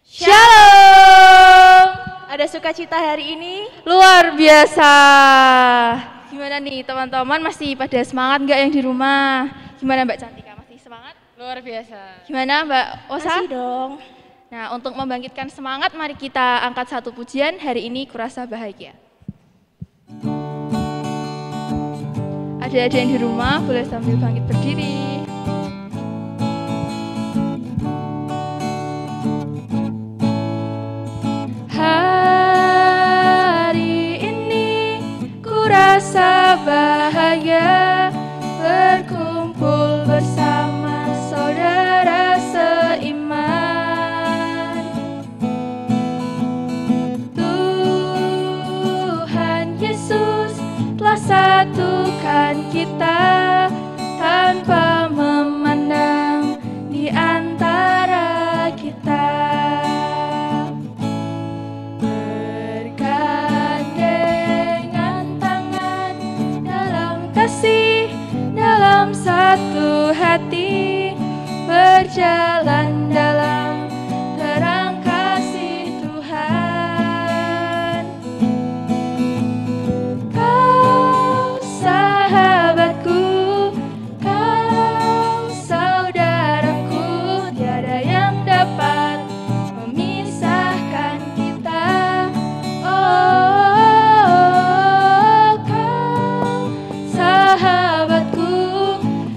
Shalom. Ada sukacita hari ini? Luar biasa. Gimana nih teman-teman, masih pada semangat nggak yang di rumah? Gimana Mbak Cantika, masih semangat? Luar biasa. Gimana Mbak Osa? Masih dong. Nah, untuk membangkitkan semangat, mari kita angkat satu pujian hari ini, Kurasa Bahagia. Ada yang di rumah boleh sambil bangkit berdiri. Hari ini kurasa bahagia berkumpul bersama saudara seiman. Tuhan Yesus telah satukan kita tanpa memandang di antara kita. Bergandengan tangan dalam kasih, dalam satu hati, berjalan dalam terang kasih Tuhan. Kau sahabatku, kau saudaraku, tiada yang dapat memisahkan kita. Oh, kau sahabatku,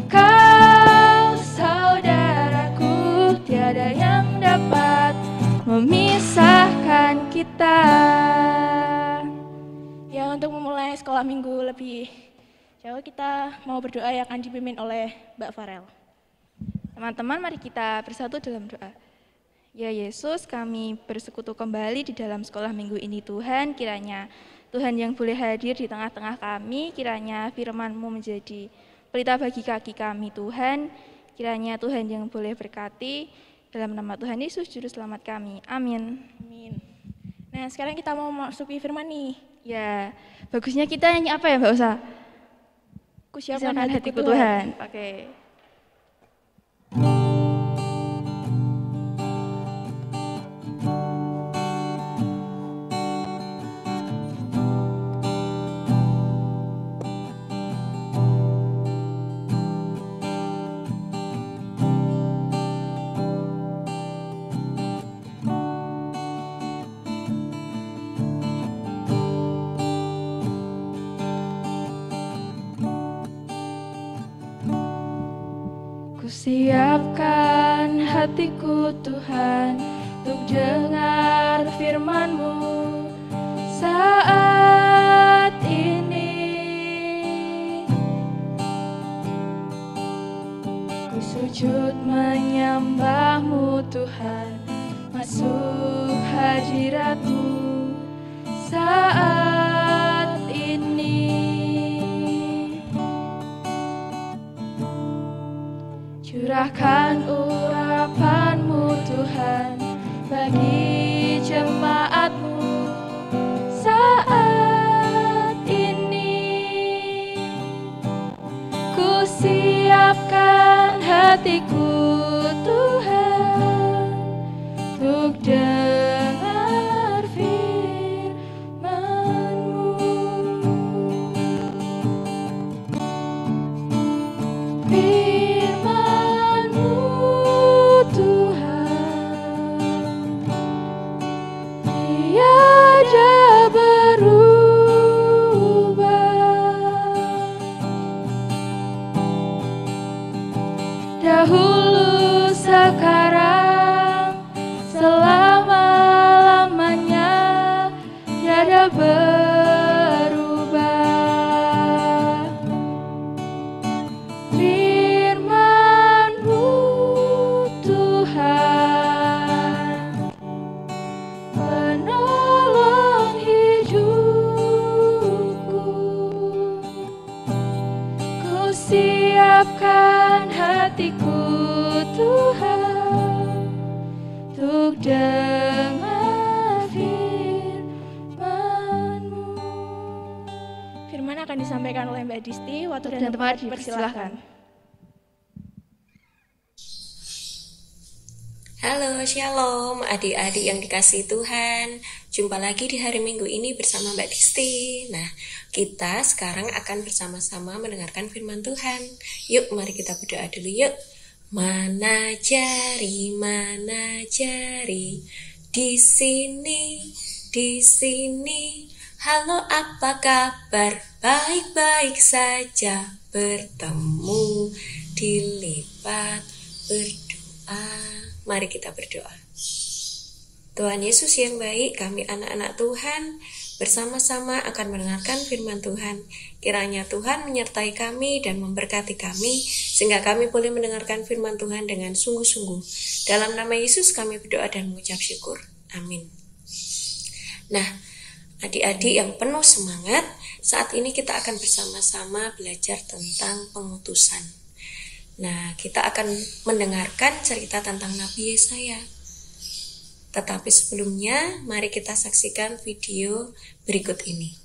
kau saudaraku, tiada yang dapat memisahkan kita. Ya, untuk memulai sekolah minggu lebih jauh, kita mau berdoa yang akan dipimpin oleh Mbak Farel. Teman-teman, mari kita bersatu dalam doa. Ya Yesus, kami bersekutu kembali di dalam sekolah minggu ini Tuhan. Kiranya Tuhan yang boleh hadir di tengah-tengah kami, kiranya firman-Mu menjadi pelita bagi kaki kami Tuhan. Kiranya Tuhan yang boleh berkati, dalam nama Tuhan Yesus Juru Selamat kami. Amin. Amin. Nah, sekarang kita mau masuki firman nih. Ya, bagusnya kita nyanyi apa ya Mbak Osa? Kusiapkan Siapkan hatiku hatiku Tuhan. Tuhan. Oke. Kusiapkan hatiku Tuhan untuk dengar firman-Mu saat ini. Ku sujud menyembah-Mu Tuhan, masuk hadirat-Mu saat ini. Curahkan urapan-Mu Tuhan bagi jemaat-Mu saat ini. Ku siapkan hatiku Tuhan untuk dengar firman-Mu. Firman-Mu Tuhan tiada berubah. Dahulu, sekarang, selama-lamanya tiada berubah. Firman-Mu Tuhan, penolong hidupku. Ku siapkan hatiku Tuhan untuk dengar firman-Mu. Firman akan disampaikan oleh Mbak Disti. Waktu Dan tempat dipersilahkan. dipersilahkan. Halo, Shalom adik-adik yang dikasihi Tuhan. Jumpa lagi di hari Minggu ini bersama Mbak Disti. Nah, kita sekarang akan bersama-sama mendengarkan firman Tuhan. Yuk, mari kita berdoa dulu yuk. Mana jari, di sini. Halo, apa kabar? Baik-baik saja. Bertemu, dilipat, berdoa. Mari kita berdoa. Tuhan Yesus yang baik, kami anak-anak Tuhan bersama-sama akan mendengarkan firman Tuhan. Kiranya Tuhan menyertai kami dan memberkati kami, sehingga kami boleh mendengarkan firman Tuhan dengan sungguh-sungguh. Dalam nama Yesus kami berdoa dan mengucap syukur. Amin. Nah, adik-adik yang penuh semangat, saat ini kita akan bersama-sama belajar tentang pengutusan. Nah, kita akan mendengarkan cerita tentang Nabi Yesaya. Tetapi sebelumnya, mari kita saksikan video berikut ini.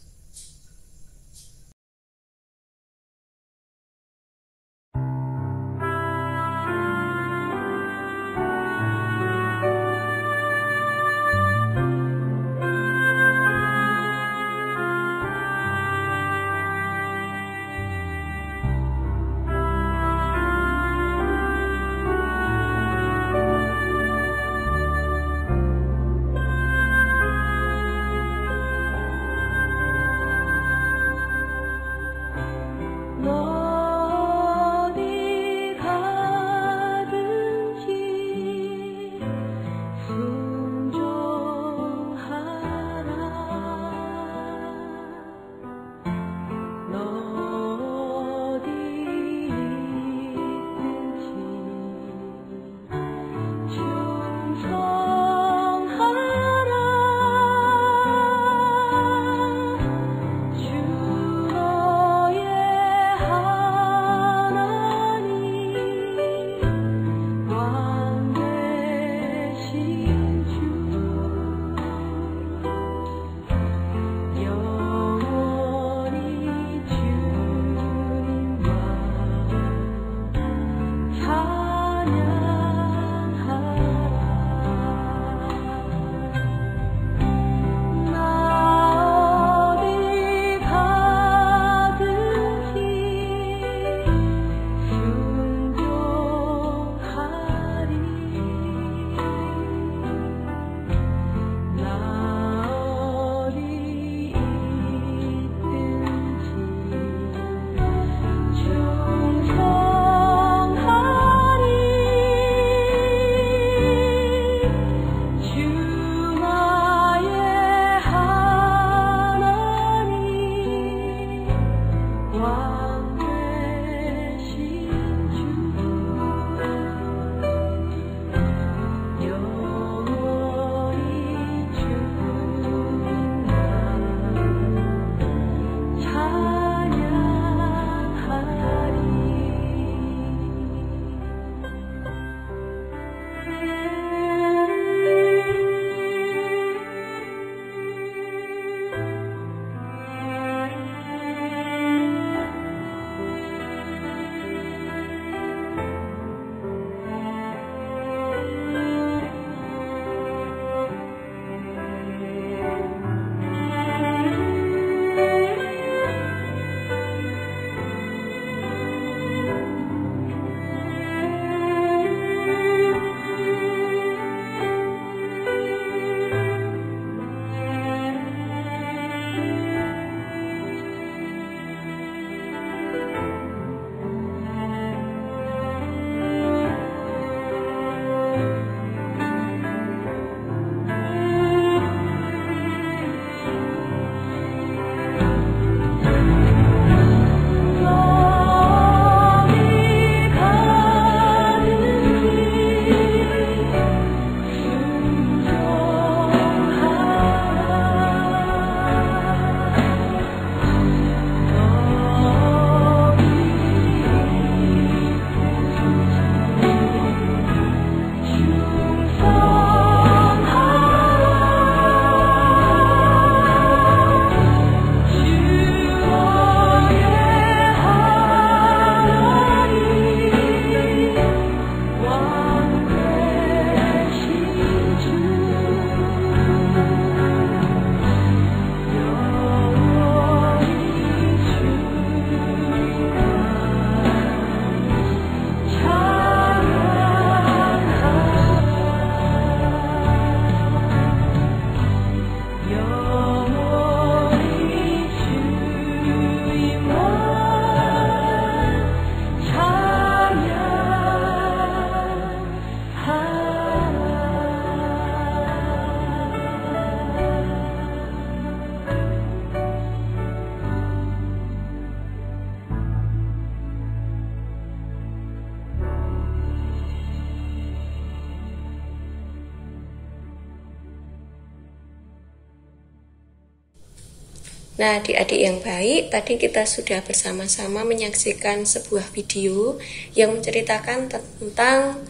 Nah, adik-adik yang baik, tadi kita sudah bersama-sama menyaksikan sebuah video yang menceritakan tentang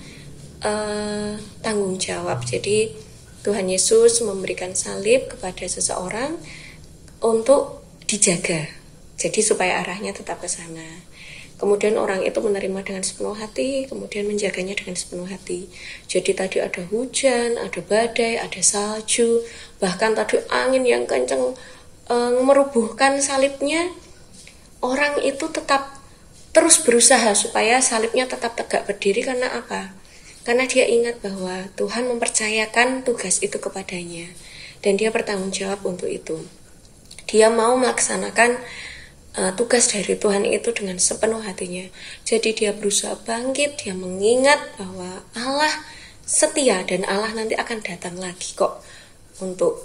tanggung jawab. Jadi Tuhan Yesus memberikan salib kepada seseorang untuk dijaga. Jadi supaya arahnya tetap ke sana. Kemudian orang itu menerima dengan sepenuh hati, kemudian menjaganya dengan sepenuh hati. Jadi tadi ada hujan, ada badai, ada salju, bahkan tadi angin yang kencang merubuhkan salibnya. Orang itu tetap terus berusaha supaya salibnya tetap tegak berdiri. Karena apa? Karena dia ingat bahwa Tuhan mempercayakan tugas itu kepadanya dan dia bertanggung jawab untuk itu. Dia mau melaksanakan tugas dari Tuhan itu dengan sepenuh hatinya. Jadi dia berusaha bangkit, dia mengingat bahwa Allah setia dan Allah nanti akan datang lagi kok untuk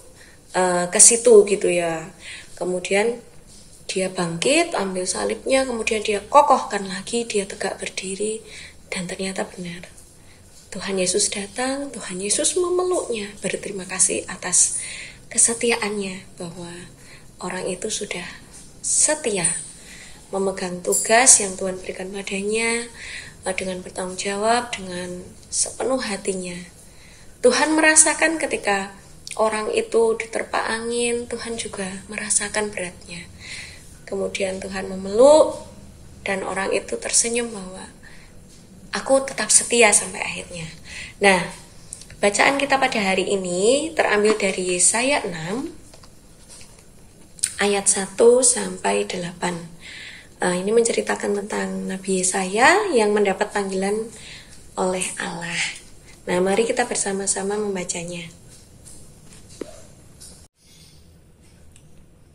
ke situ gitu ya. Kemudian dia bangkit, ambil salibnya, kemudian dia kokohkan lagi, dia tegak berdiri, dan ternyata benar. Tuhan Yesus datang, Tuhan Yesus memeluknya, berterima kasih atas kesetiaannya bahwa orang itu sudah setia memegang tugas yang Tuhan berikan padanya dengan bertanggung jawab, dengan sepenuh hatinya. Tuhan merasakan ketika orang itu diterpa angin, Tuhan juga merasakan beratnya. Kemudian Tuhan memeluk dan orang itu tersenyum bahwa aku tetap setia sampai akhirnya. Nah, bacaan kita pada hari ini terambil dari Yesaya 6 ayat 1 sampai 8. Ini menceritakan tentang Nabi Yesaya yang mendapat panggilan oleh Allah. Nah, mari kita bersama-sama membacanya.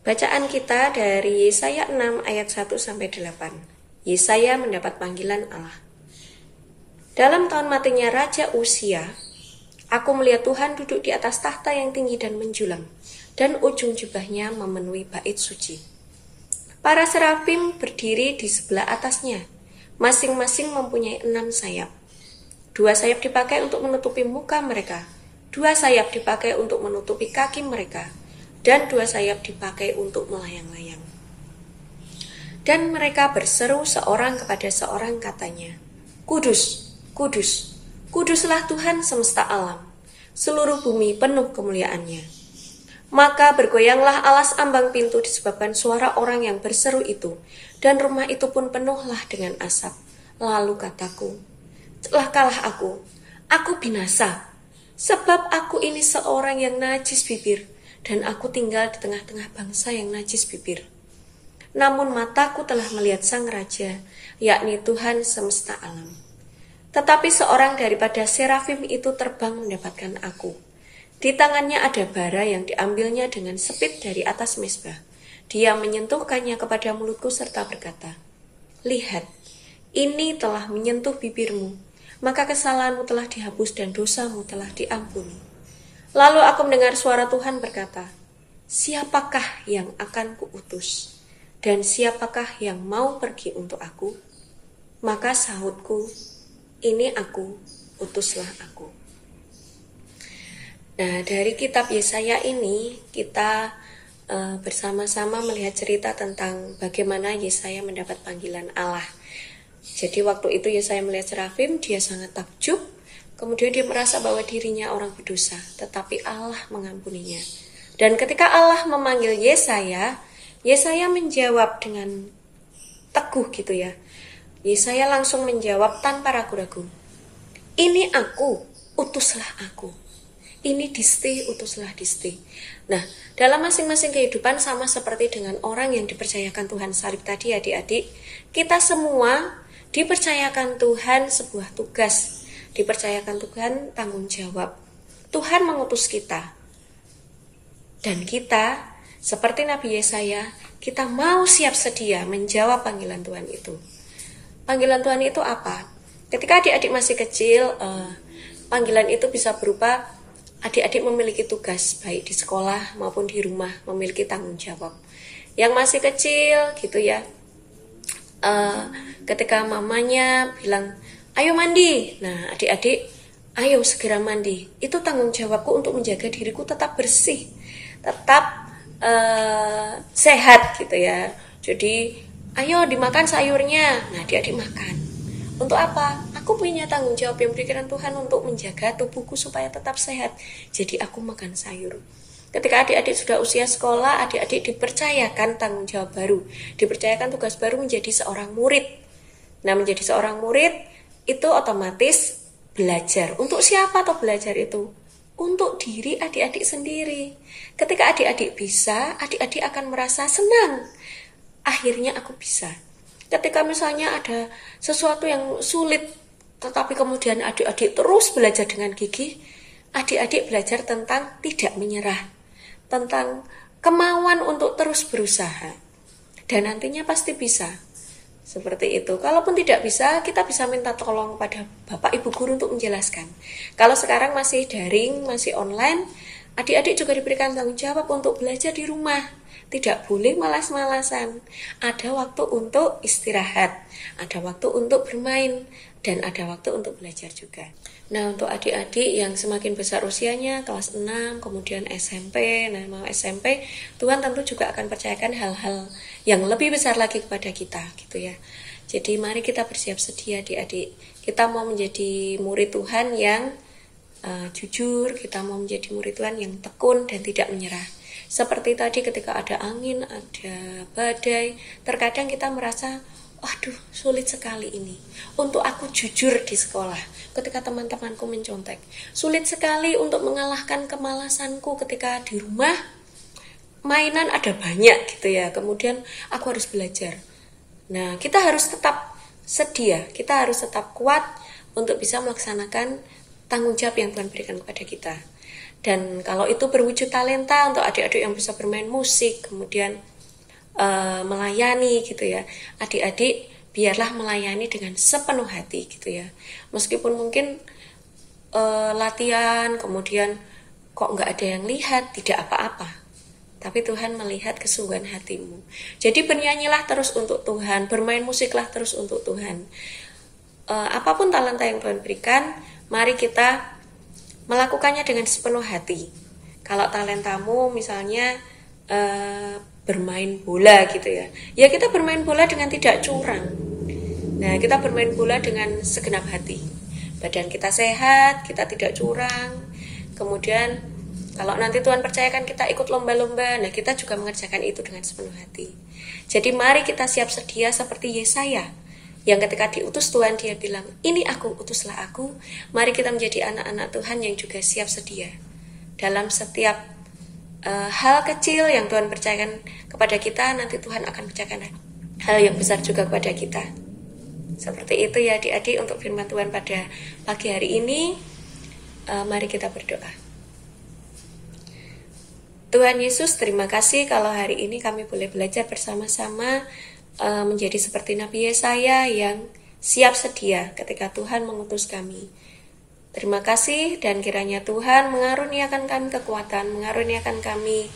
Bacaan kita dari Yesaya 6 ayat 1 sampai 8. Yesaya mendapat panggilan Allah. Dalam tahun matinya Raja Uzia, aku melihat Tuhan duduk di atas tahta yang tinggi dan menjulang, dan ujung jubahnya memenuhi bait suci. Para serafim berdiri di sebelah atasnya, masing-masing mempunyai 6 sayap. 2 sayap dipakai untuk menutupi muka mereka, 2 sayap dipakai untuk menutupi kaki mereka, dan 2 sayap dipakai untuk melayang-layang. Dan mereka berseru seorang kepada seorang katanya, Kudus, Kudus, Kuduslah Tuhan semesta alam, seluruh bumi penuh kemuliaan-Nya. Maka bergoyanglah alas ambang pintu disebabkan suara orang yang berseru itu, dan rumah itu pun penuhlah dengan asap. Lalu kataku, celakalah aku binasa, sebab aku ini seorang yang najis bibir, dan aku tinggal di tengah-tengah bangsa yang najis bibir. Namun mataku telah melihat Sang Raja, yakni Tuhan semesta alam. Tetapi seorang daripada serafim itu terbang mendapatkan aku. Di tangannya ada bara yang diambilnya dengan sepit dari atas mezbah. Dia menyentuhkannya kepada mulutku serta berkata, Lihat, ini telah menyentuh bibirmu, maka kesalahanmu telah dihapus dan dosamu telah diampuni. Lalu aku mendengar suara Tuhan berkata, Siapakah yang akan kuutus? Dan siapakah yang mau pergi untuk aku? Maka sahutku, Ini aku, utuslah aku. Nah, dari kitab Yesaya ini kita bersama-sama melihat cerita tentang bagaimana Yesaya mendapat panggilan Allah. Jadi waktu itu Yesaya melihat serafim, dia sangat takjub. Kemudian dia merasa bahwa dirinya orang berdosa, tetapi Allah mengampuninya. Dan ketika Allah memanggil Yesaya, Yesaya menjawab dengan teguh gitu ya. Yesaya langsung menjawab tanpa ragu-ragu. Ini aku, utuslah aku. Ini Disti, utuslah Disti. Nah, dalam masing-masing kehidupan sama seperti dengan orang yang dipercayakan Tuhan salib tadi adik-adik, kita semua dipercayakan Tuhan sebuah tugas, dipercayakan Tuhan tanggung jawab. Tuhan mengutus kita. Dan kita, seperti Nabi Yesaya, kita mau siap sedia menjawab panggilan Tuhan itu. Panggilan Tuhan itu apa? Ketika adik-adik masih kecil, panggilan itu bisa berupa adik-adik memiliki tugas, baik di sekolah maupun di rumah, memiliki tanggung jawab. Yang masih kecil gitu ya, ketika mamanya bilang, ayo mandi. Nah, adik-adik, ayo segera mandi. Itu tanggung jawabku untuk menjaga diriku tetap bersih, tetap sehat gitu ya. Jadi ayo dimakan sayurnya. Nah, adik-adik makan. Untuk apa? Aku punya tanggung jawab yang diberikan Tuhan untuk menjaga tubuhku supaya tetap sehat. Jadi aku makan sayur. Ketika adik-adik sudah usia sekolah, adik-adik dipercayakan tanggung jawab baru, dipercayakan tugas baru menjadi seorang murid. Nah, menjadi seorang murid itu otomatis belajar. Untuk siapa toh belajar itu? Untuk diri adik-adik sendiri. Ketika adik-adik bisa, adik-adik akan merasa senang. Akhirnya aku bisa. Ketika misalnya ada sesuatu yang sulit, tetapi kemudian adik-adik terus belajar dengan gigih, adik-adik belajar tentang tidak menyerah, tentang kemauan untuk terus berusaha. Dan nantinya pasti bisa. Seperti itu. Kalaupun tidak bisa, kita bisa minta tolong pada Bapak Ibu Guru untuk menjelaskan. Kalau sekarang masih daring, masih online, adik-adik juga diberikan tanggung jawab untuk belajar di rumah. Tidak boleh malas-malasan. Ada waktu untuk istirahat, ada waktu untuk bermain, dan ada waktu untuk belajar juga. Nah, untuk adik-adik yang semakin besar usianya, kelas 6, kemudian SMP, nah mau SMP, Tuhan tentu juga akan percayakan hal-hal yang lebih besar lagi kepada kita, gitu ya. Jadi mari kita bersiap sedia adik-adik. Kita mau menjadi murid Tuhan yang jujur, kita mau menjadi murid Tuhan yang tekun dan tidak menyerah. Seperti tadi ketika ada angin, ada badai, terkadang kita merasa, aduh sulit sekali ini untuk aku jujur di sekolah ketika teman-temanku mencontek. Sulit sekali untuk mengalahkan kemalasanku ketika di rumah mainan ada banyak gitu ya. Kemudian aku harus belajar. Nah, kita harus tetap sedia, kita harus tetap kuat untuk bisa melaksanakan tanggung jawab yang Tuhan berikan kepada kita. Dan kalau itu berwujud talenta untuk adik-adik yang bisa bermain musik, kemudian melayani gitu ya, adik-adik biarlah melayani dengan sepenuh hati gitu ya. Meskipun mungkin latihan kemudian kok nggak ada yang lihat, tidak apa-apa, tapi Tuhan melihat kesungguhan hatimu. Jadi bernyanyilah terus untuk Tuhan, bermain musiklah terus untuk Tuhan. Apapun talenta yang Tuhan berikan, mari kita melakukannya dengan sepenuh hati. Kalau talentamu misalnya bermain bola gitu ya, ya kita bermain bola dengan tidak curang. Nah, kita bermain bola dengan segenap hati. Badan kita sehat, kita tidak curang. Kemudian kalau nanti Tuhan percayakan kita ikut lomba-lomba, nah kita juga mengerjakan itu dengan sepenuh hati. Jadi mari kita siap sedia seperti Yesaya, yang ketika diutus Tuhan dia bilang, ini aku, utuslah aku. Mari kita menjadi anak-anak Tuhan yang juga siap sedia dalam setiap hal kecil yang Tuhan percayakan kepada kita. Nanti Tuhan akan percayakan hal yang besar juga kepada kita. Seperti itu ya adik-adik untuk firman Tuhan pada pagi hari ini. Mari kita berdoa. Tuhan Yesus, terima kasih kalau hari ini kami boleh belajar bersama-sama menjadi seperti Nabi Yesaya yang siap sedia ketika Tuhan mengutus kami. Terima kasih, dan kiranya Tuhan mengaruniakan kami kekuatan, mengaruniakan kami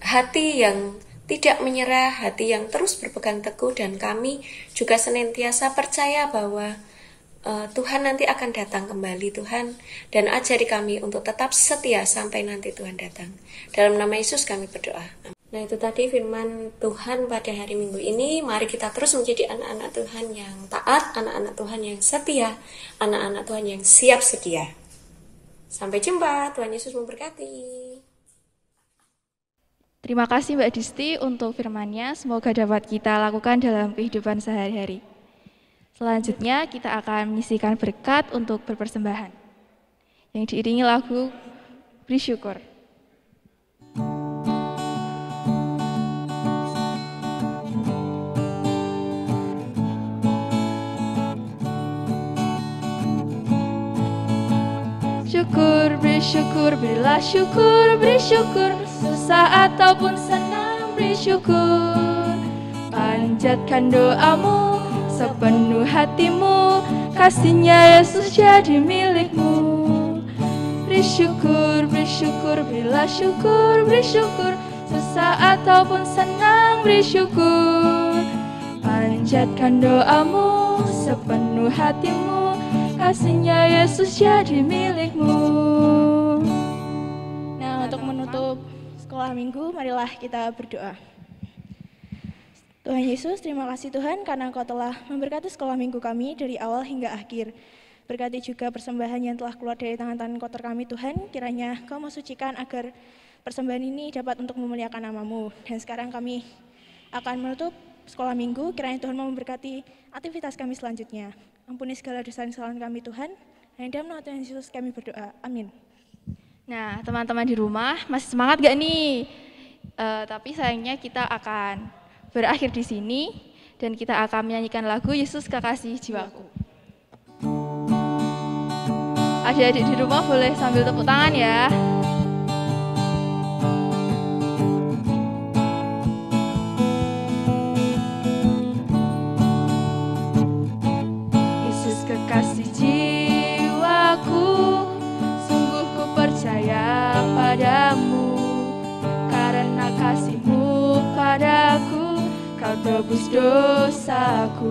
hati yang tidak menyerah, hati yang terus berpegang teguh, dan kami juga senantiasa percaya bahwa Tuhan nanti akan datang kembali Tuhan, dan ajari kami untuk tetap setia sampai nanti Tuhan datang. Dalam nama Yesus kami berdoa. Nah, itu tadi firman Tuhan pada hari Minggu ini. Mari kita terus menjadi anak-anak Tuhan yang taat, anak-anak Tuhan yang setia, anak-anak Tuhan yang siap sedia. Sampai jumpa, Tuhan Yesus memberkati. Terima kasih Mbak Disti untuk firman-Nya. Semoga dapat kita lakukan dalam kehidupan sehari-hari. Selanjutnya kita akan menyisikan berkat untuk berpersembahan, yang diiringi lagu Beri Syukur. Syukur, beri syukur, berilah syukur, beri syukur. Susah ataupun senang, beri syukur. Panjatkan doamu sepenuh hatimu, kasih-Nya Yesus jadi milikmu. Beri syukur, berilah syukur, beri syukur. Susah ataupun senang, beri syukur. Panjatkan doamu sepenuh hatimu, kasih-Nya Yesus jadi milikmu. untuk menutup sekolah minggu, marilah kita berdoa. Tuhan Yesus, terima kasih Tuhan karena Engkau telah memberkati sekolah minggu kami dari awal hingga akhir. Berkati juga persembahan yang telah keluar dari tangan-tangan kotor kami Tuhan, kiranya Kau mensucikan agar persembahan ini dapat untuk memuliakan nama-Mu. Dan sekarang kami akan menutup sekolah minggu, kiranya Tuhan memberkati aktivitas kami selanjutnya. Ampuni segala dosa dan kesalahan kami Tuhan, dan dalam nama Tuhan Yesus kami berdoa. Amin. Nah, teman-teman di rumah masih semangat gak nih? Tapi sayangnya kita akan berakhir di sini dan kita akan menyanyikan lagu Yesus Kekasih Jiwaku. Adik-adik di rumah boleh sambil tepuk tangan ya. Yesus kekasih jiwaku, sungguh ku percaya padamu, karena kasih-Mu padaku, Kau tebus dosaku.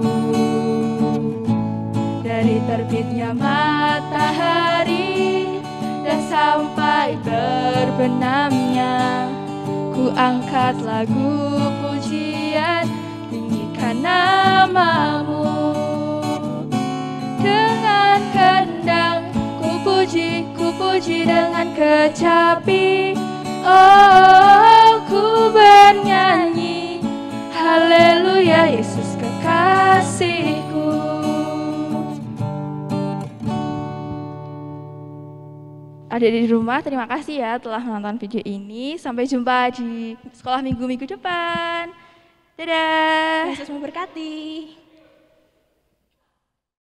Dari terbitnya matahari dan sampai terbenamnya, ku angkat lagu pujian, tinggikan nama-Mu. Dengan kendang ku puji dengan kecapi, oh ku bernyanyi, haleluya Yesus kekasihku. Adik di rumah, terima kasih ya telah menonton video ini. Sampai jumpa di sekolah minggu-minggu depan. Dadah. Yesus memberkati.